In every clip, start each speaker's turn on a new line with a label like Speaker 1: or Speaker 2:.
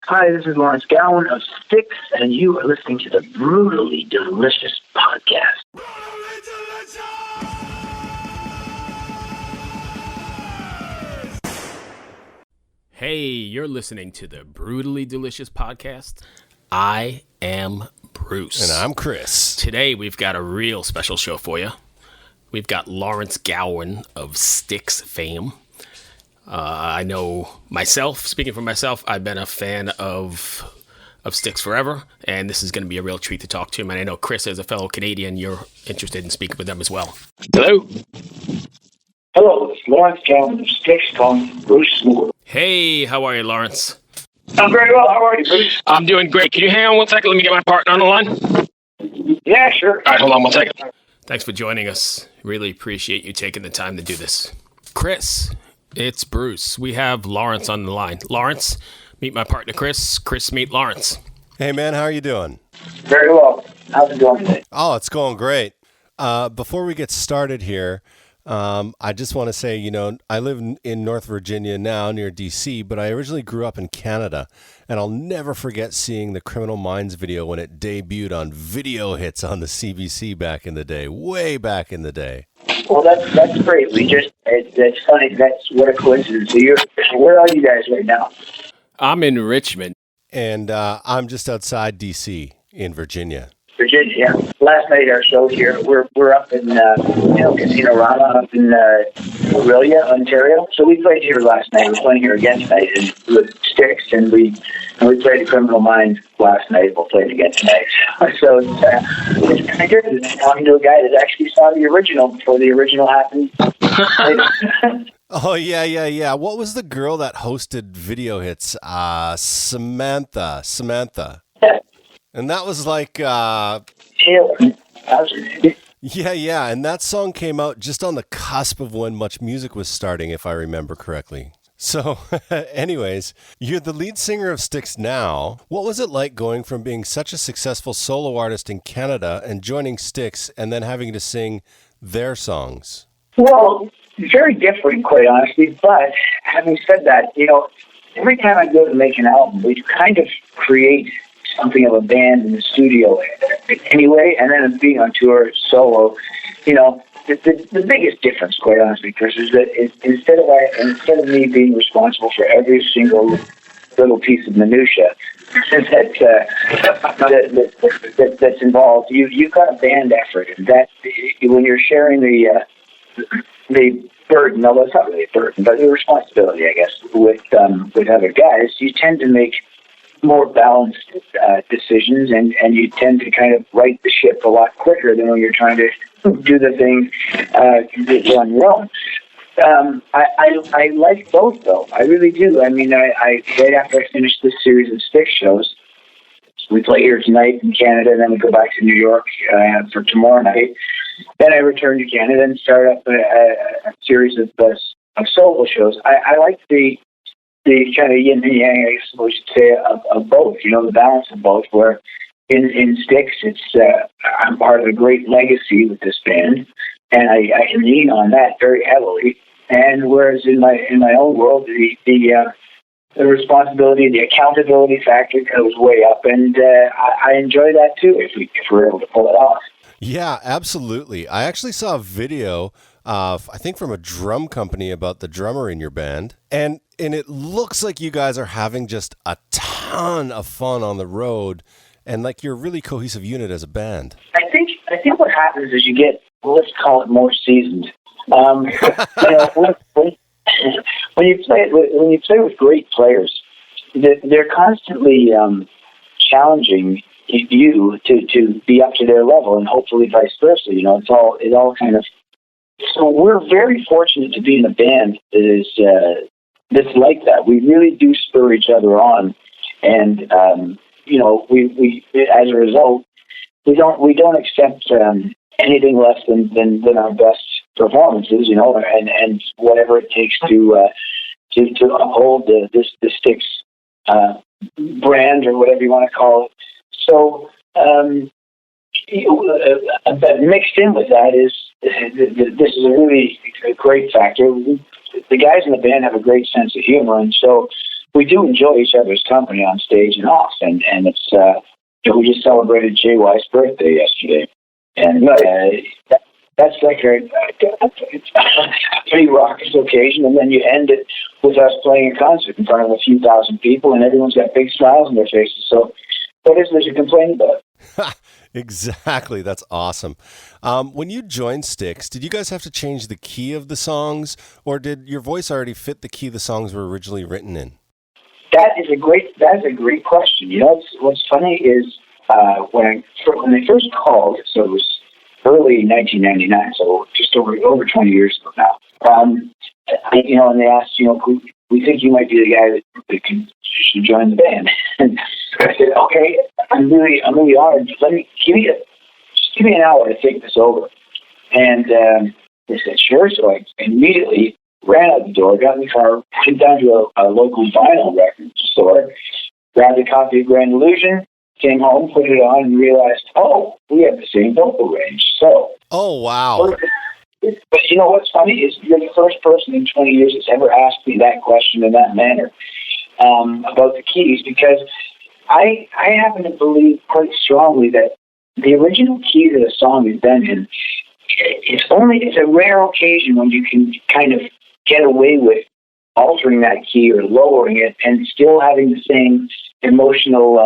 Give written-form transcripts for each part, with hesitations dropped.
Speaker 1: Hi, this is Lawrence Gowan of Styx, and you are listening to the Brutally Delicious Podcast.
Speaker 2: Brutally Delicious!
Speaker 3: Hey, you're listening to the Brutally Delicious Podcast. I am Bruce.
Speaker 4: And I'm Chris.
Speaker 3: Today, we've got a real special show for you. We've got Lawrence Gowan of Styx fame. I know myself, speaking for myself, I've been a fan of Styx forever, and this is going to be a real treat to talk to him. And I know, Chris, as a fellow Canadian, you're interested in speaking with them as well.
Speaker 1: Hello. Hello, it's Lawrence Gowan of Styx calling Bruce Moore.
Speaker 3: Hey, how are you, Lawrence?
Speaker 1: I'm very well. How are you, Bruce?
Speaker 3: I'm doing great. Can you hang on one second? Let me get my partner on the line.
Speaker 1: Yeah, sure.
Speaker 3: All right, hold on one second. Thanks for joining us. Really appreciate you taking the time to do this. Chris, it's Bruce. We have Lawrence on the line. Lawrence, meet my partner, Chris. Chris, meet Lawrence.
Speaker 4: Hey, man, how are you doing?
Speaker 1: Very well. How's it going today?
Speaker 4: Oh, it's going great. Before we get started here, I just want to say, I live in North Virginia now near D.C., but I originally grew up in Canada, and I'll never forget seeing the Criminal Minds video when it debuted on Video Hits on the CBC back in the day, way back in the day.
Speaker 1: Well, that's great. That's funny. That's what a coincidence. So where are you guys right now?
Speaker 3: I'm in Richmond.
Speaker 4: And I'm just outside D.C. in Virginia.
Speaker 1: Virginia, yeah. Last night our show here, we're up in Casino Rama up in Aurelia, Ontario. So we played here last night. We're playing here again tonight with Styx, and we played the Criminal Minds last night. We'll play it again tonight. So it's kind of good talking to a guy that actually saw the original before the original happened.
Speaker 4: Oh, yeah. What was the girl that hosted Video Hits? Samantha.
Speaker 1: Yeah.
Speaker 4: And that was like...
Speaker 1: Taylor.
Speaker 4: Yeah, and that song came out just on the cusp of when Much Music was starting, if I remember correctly. So, anyways, you're the lead singer of Styx now. What was it like going from being such a successful solo artist in Canada and joining Styx and then having to sing their songs?
Speaker 1: Well, very different, quite honestly. But having said that, every time I go to make an album, we kind of create something of a band in the studio anyway, and then being on tour solo, the biggest difference, quite honestly, Chris, is that instead of me being responsible for every single little piece of minutia that's involved, you've got a band effort, and that when you're sharing the burden, although it's not really a burden, but the responsibility, I guess, with other guys, you tend to make more balanced decisions, and you tend to kind of right the ship a lot quicker than when you're trying to do the thing on your own. I like both, though. I really do. I mean, I right after I finished this series of Styx shows, we play here tonight in Canada, and then we go back to New York for tomorrow night. Then I return to Canada and start up a series of solo shows. I like the kind of yin and yang, I suppose you'd say, of both, the balance of both, where in Styx, I'm part of a great legacy with this band, and I can lean on that very heavily. And whereas in my own world, the responsibility, the accountability factor goes way up, and I enjoy that too if we're able to pull it off.
Speaker 4: Yeah, absolutely. I actually saw a video, I think from a drum company about the drummer in your band, and it looks like you guys are having just a ton of fun on the road, and like you're a really cohesive unit as a band. I
Speaker 1: think what happens is you get, let's call it, more seasoned. When you play with great players, they're constantly challenging you to be up to their level, and hopefully vice versa. It all kind of. So we're very fortunate to be in a band that is that's like that. We really do spur each other on, and we as a result, we don't accept anything less than our best performances, and whatever it takes to uphold the Styx brand, or whatever you want to call it. So, but mixed in with that is this is a really great factor. The guys in the band have a great sense of humor, and so we do enjoy each other's company on stage and off, and it's we just celebrated Jay White's birthday yesterday, and that's like a pretty raucous occasion, and then you end it with us playing a concert in front of a few thousand people, and everyone's got big smiles on their faces. So what is there to complain about?
Speaker 4: Exactly. That's awesome. When you joined Styx, did you guys have to change the key of the songs, or did your voice already fit the key the songs were originally written in?
Speaker 1: That is a great question. You know, what's funny is when they first called, so it was early 1999, so just over 20 years ago now. And they asked, we think you might be the guy that should join the band. And I said, okay, I'm really honored. Give me an hour to think this over. And they said, sure. So I immediately ran out the door, got in the car, went down to a local vinyl record store, grabbed a copy of Grand Illusion, came home, put it on, and realized, we have the same vocal range. So,
Speaker 4: oh, wow.
Speaker 1: But you know what's funny is you're the first person in 20 years that's ever asked me that question in that manner about the keys, because I happen to believe quite strongly that the original key that a song is done in, it's a rare occasion when you can kind of get away with altering that key or lowering it and still having the same emotional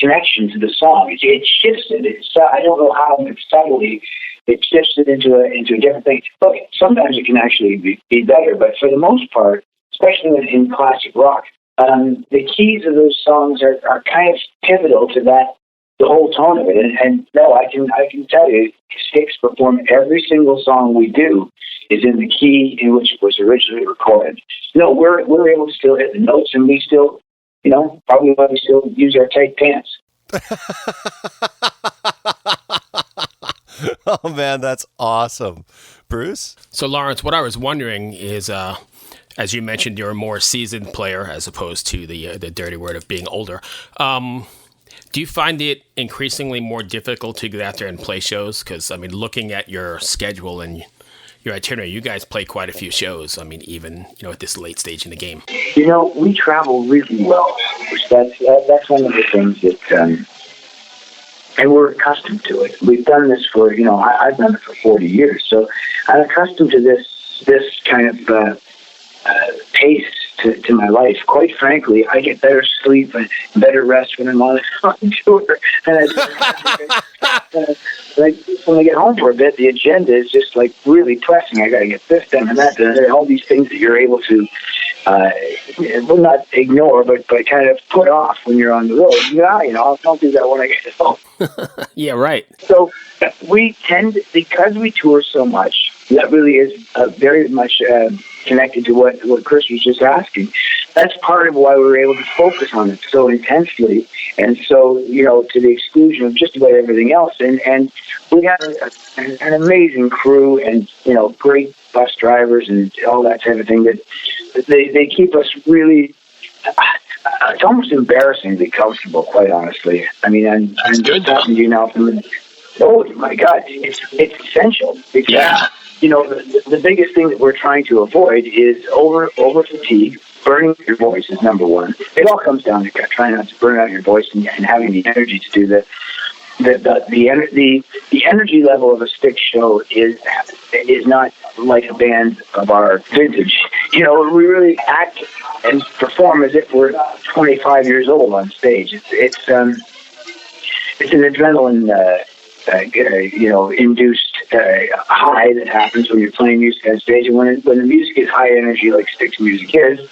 Speaker 1: connection to the song. It shifts it. I don't know how, but subtly it shifts it into a different thing. Look, sometimes it can actually be better, but for the most part, especially in classic rock, the keys of those songs are kind of pivotal to the whole tone of it. And no, I can tell you, Styx perform every single song we do is in the key in which it was originally recorded. No, we're able to still hit the notes, and we still, probably why we still use our tight pants.
Speaker 4: Oh man, that's awesome. Bruce?
Speaker 3: So Lawrence, what I was wondering is, as you mentioned, you're a more seasoned player as opposed to the dirty word of being older. Do you find it increasingly more difficult to get out there and play shows? Because, looking at your schedule and your itinerary, you guys play quite a few shows. Even, at this late stage in the game.
Speaker 1: We travel really well. That's one of the things that, and we're accustomed to it. We've done this for, I've done it for 40 years. So I'm accustomed to this kind of pace to my life. Quite frankly, I get better sleep and better rest when I'm on tour. And when I get home for a bit, the agenda is just like really pressing. I got to get this done and that done. There are all these things that you're able to, not ignore, but kind of put off when you're on the road. I'll do that when I get home.
Speaker 3: Yeah, right.
Speaker 1: So we tend, because we tour so much, that really is very much connected to what Chris was just asking. That's part of why we were able to focus on it so intensely, and so, to the exclusion of just about everything else. And we have an amazing crew and, great bus drivers and all that type of thing that they keep us really, it's almost embarrassingly comfortable, quite honestly. I'm talking to you now from oh my God, it's essential. Because, the biggest thing that we're trying to avoid is over fatigue. Burning your voice is number one. It all comes down to trying not to burn out your voice and having the energy to do that. The energy level of a Styx show is not like a band of our vintage. We really act and perform as if we're 25 years old on stage. It's an adrenaline induced high that happens when you're playing music on stage, and when the music is high energy like Styx music is,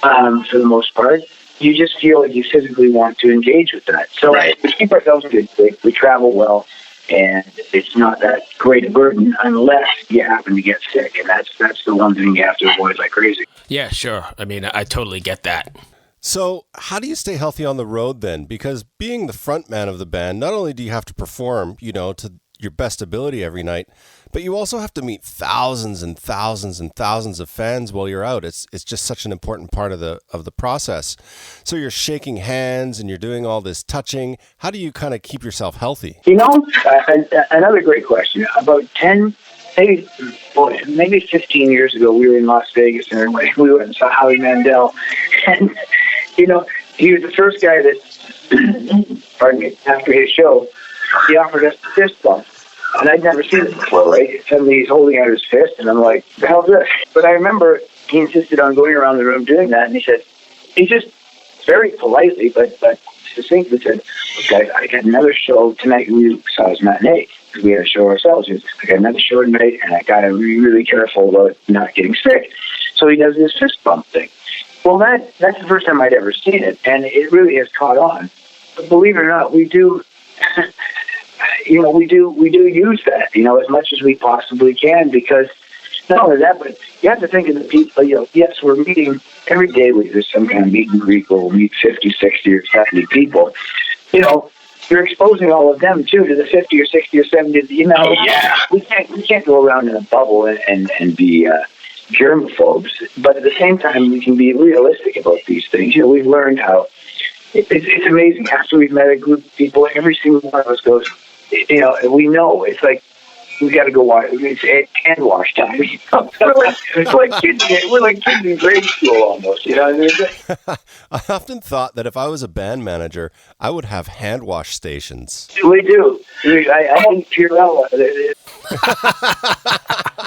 Speaker 1: for the most part, you just feel like you physically want to engage with that. So we keep ourselves good. We travel well, and it's not that great a burden unless you happen to get sick, and that's the one thing you have to avoid like crazy.
Speaker 3: Yeah, sure. I totally get that.
Speaker 4: So how do you stay healthy on the road then? Because being the front man of the band, not only do you have to perform, to your best ability every night, but you also have to meet thousands and thousands and thousands of fans while you're out. It's just such an important part of the process. So you're shaking hands and you're doing all this touching. How do you kind of keep yourself healthy?
Speaker 1: Another great question. About 10 maybe 15 years ago, we were in Las Vegas, and we went and saw Howie Mandel. And, he was the first guy that, pardon me, after his show, he offered us the fist bump. And I'd never seen it before, right? Suddenly he's holding out his fist, and I'm like, the hell's this? But I remember he insisted on going around the room doing that, and he just very politely, but succinctly said, "Look, guys, I got another show tonight." We saw his matinee, because we had a show ourselves. I got another show tonight, and I got to be really careful about not getting sick. So he does this fist bump thing. Well, that's the first time I'd ever seen it, and it really has caught on. But believe it or not, we do, we do use that, as much as we possibly can, because not only that, but you have to think of the people, yes, we're meeting every day. There's some kind of meet and greet, we'll meet 50, 60, or 70 people. You're exposing all of them, too, to the 50 or 60 or 70.
Speaker 3: Oh, yeah.
Speaker 1: We can't go around in a bubble and be germaphobes, but at the same time, we can be realistic about these things. We've learned how it's amazing. After we've met a group of people, every single one of us goes, we know. It's like, we got to go wash. It's hand wash time. We're like kids in grade school almost. You know what I mean?
Speaker 4: I often thought that if I was a band manager, I would have hand wash stations.
Speaker 1: We do. I think Purell.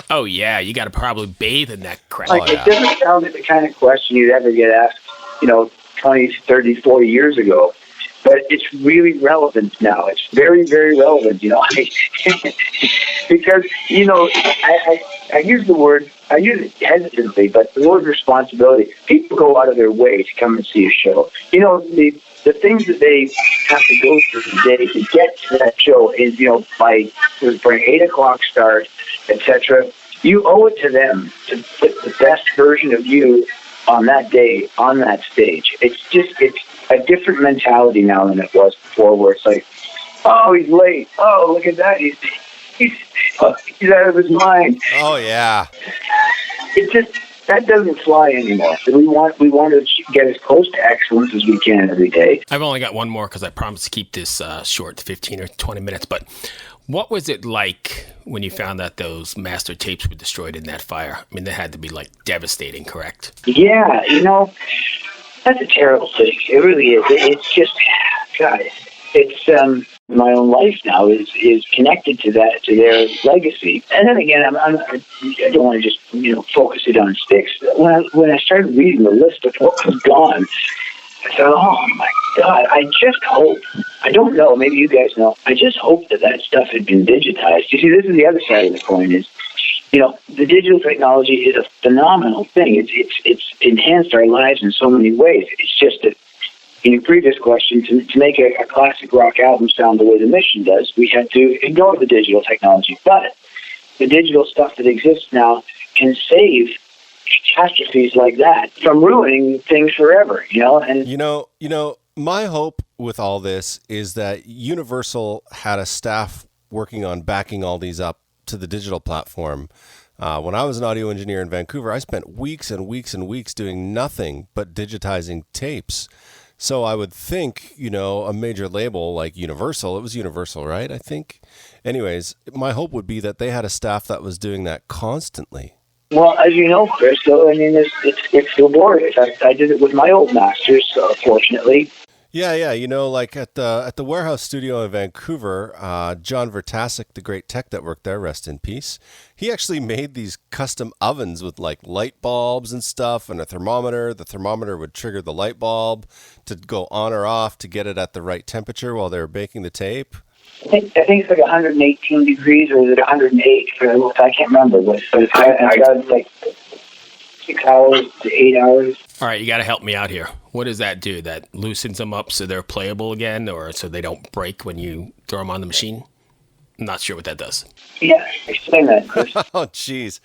Speaker 3: Oh yeah, you got to probably bathe in that crap.
Speaker 1: It doesn't sound like the kind of question you'd ever get asked, 20, 30, 40 years ago. But it's really relevant now. It's very, very relevant, because, I use the word, I use it hesitantly, but the word responsibility. People go out of their way to come and see a show. The things that they have to go through today to get to that show is, for an 8 o'clock start, etc. You owe it to them to put the best version of you on that day, on that stage. It's a different mentality now than it was before, where it's like, oh, he's late. Oh, look at that. He's out of his mind.
Speaker 4: Oh, yeah.
Speaker 1: That doesn't fly anymore. We want to get as close to excellence as we can every day.
Speaker 3: I've only got one more because I promised to keep this short, 15 or 20 minutes. But what was it like when you found that those master tapes were destroyed in that fire? I mean, they had to be devastating, correct?
Speaker 1: Yeah, that's a terrible thing. It really is. It's just, God, it's my own life now is connected to that, to their legacy. And then again, I don't want to just focus it on Styx. When I started reading the list of what was gone, I thought, oh my God, I just hope. I don't know. Maybe you guys know. I just hope that stuff had been digitized. You see, this is the other side of the coin. Is the digital technology is a phenomenal thing. It's enhanced our lives in so many ways. It's just that, in your previous question, to make a classic rock album sound the way the Mission does, we had to ignore the digital technology. But the digital stuff that exists now can save catastrophes like that from ruining things forever.
Speaker 4: And my hope with all this is that Universal had a staff working on backing all these up to the digital platform. When I was an audio engineer in Vancouver, I spent weeks and weeks and weeks doing nothing but digitizing tapes. So I would think, a major label like Universal, it was Universal, right? I think. Anyways, my hope would be that they had a staff that was doing that constantly.
Speaker 1: Well, as you know, Chris, it's laborious. I did it with my old masters, fortunately.
Speaker 4: Yeah. At the Warehouse Studio in Vancouver, John Vertasek, the great tech that worked there, rest in peace, he actually made these custom ovens with light bulbs and stuff and a thermometer. The thermometer would trigger the light bulb to go on or off to get it at the right temperature while they were baking the tape.
Speaker 1: I think it's 118 degrees, or is it 108? I can't remember. But I got it 6 hours to 8 hours.
Speaker 3: All right, you got to help me out here. What does that do? That loosens them up so they're playable again, or so they don't break when you throw them on the machine? I'm not sure what that does.
Speaker 1: Yeah, explain that, Chris.
Speaker 4: Oh, jeez.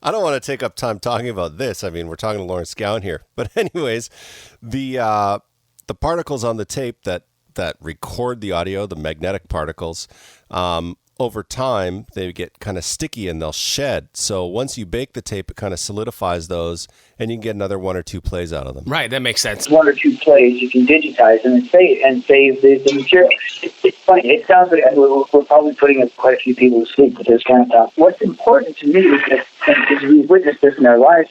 Speaker 4: I don't want to take up time talking about this. I mean, we're talking to Lawrence Gowan here. But anyways, the particles on the tape that record the audio, the magnetic particles, over time, they get kind of sticky and they'll shed. So once you bake the tape, it kind of solidifies those, and you can get another 1 or 2 plays out of them.
Speaker 3: Right, that makes sense.
Speaker 1: 1 or 2 plays, you can digitize them and save the material. It's funny. It sounds like we're probably putting quite a few people to sleep with this kind of stuff. What's important to me is that, because we've witnessed this in our lives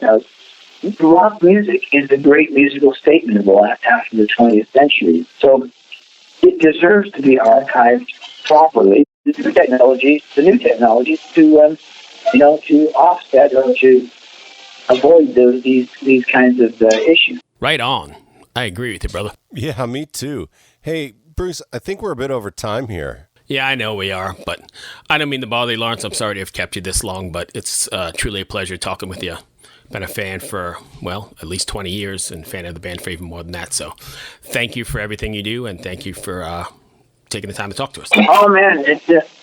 Speaker 1: now, rock music is a great musical statement of the last half of the 20th century. So it deserves to be archived properly. The new technologies to offset or to avoid these kinds of issues.
Speaker 3: Right on. I agree with you, brother.
Speaker 4: Yeah, me too. Hey, Bruce, I think we're a bit over time here.
Speaker 3: Yeah, I know we are, but I don't mean to bother you, Lawrence. I'm sorry to have kept you this long, but it's truly a pleasure talking with you. Been a fan for, at least 20 years, and fan of the band for even more than that. So thank you for everything you do, and thank you for taking the time to talk to us.
Speaker 1: Oh, man,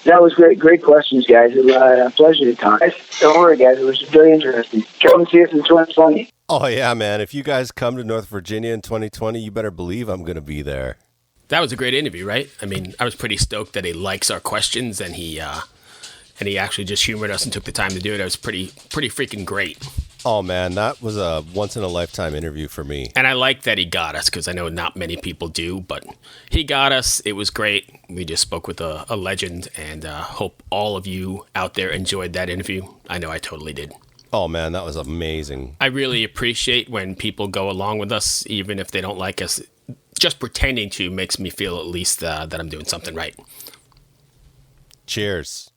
Speaker 1: that was great questions, guys. It was a pleasure to talk. Don't worry, guys. It was very interesting. Come see us in 2020.
Speaker 4: Oh, yeah, man. If you guys come to North Virginia in 2020, you better believe I'm going to be there.
Speaker 3: That was a great interview, right? I mean, I was pretty stoked that he likes our questions, and he actually just humored us and took the time to do it. It was pretty freaking great.
Speaker 4: Oh, man, that was a once-in-a-lifetime interview for me.
Speaker 3: And I like that he got us, because I know not many people do, but he got us. It was great. We just spoke with a legend, and hope all of you out there enjoyed that interview. I know I totally did.
Speaker 4: Oh, man, that was amazing.
Speaker 3: I really appreciate when people go along with us, even if they don't like us. Just pretending to makes me feel at least that I'm doing something right.
Speaker 4: Cheers.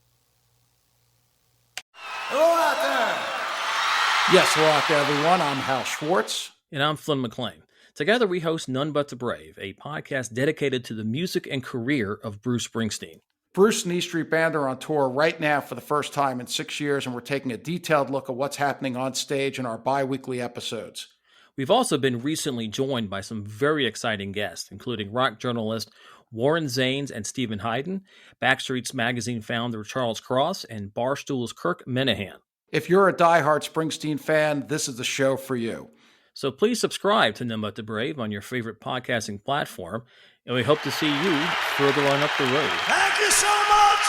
Speaker 2: Hello out there. Yes, hello out there, everyone. I'm Hal Schwartz.
Speaker 5: And I'm Flynn McLean. Together we host None But the Brave, a podcast dedicated to the music and career of Bruce Springsteen.
Speaker 2: Bruce and E Street Band are on tour right now for the first time in 6 years, and we're taking a detailed look at what's happening on stage in our bi-weekly episodes.
Speaker 5: We've also been recently joined by some very exciting guests, including rock journalist Warren Zanes and Stephen Hayden, Backstreet's Magazine founder Charles Cross, and Barstool's Kirk Minahan.
Speaker 2: If you're a diehard Springsteen fan, this is the show for you.
Speaker 5: So please subscribe to None But the Brave on your favorite podcasting platform, and we hope to see you further on up the road.
Speaker 6: Thank you so much.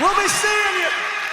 Speaker 6: We'll be seeing you.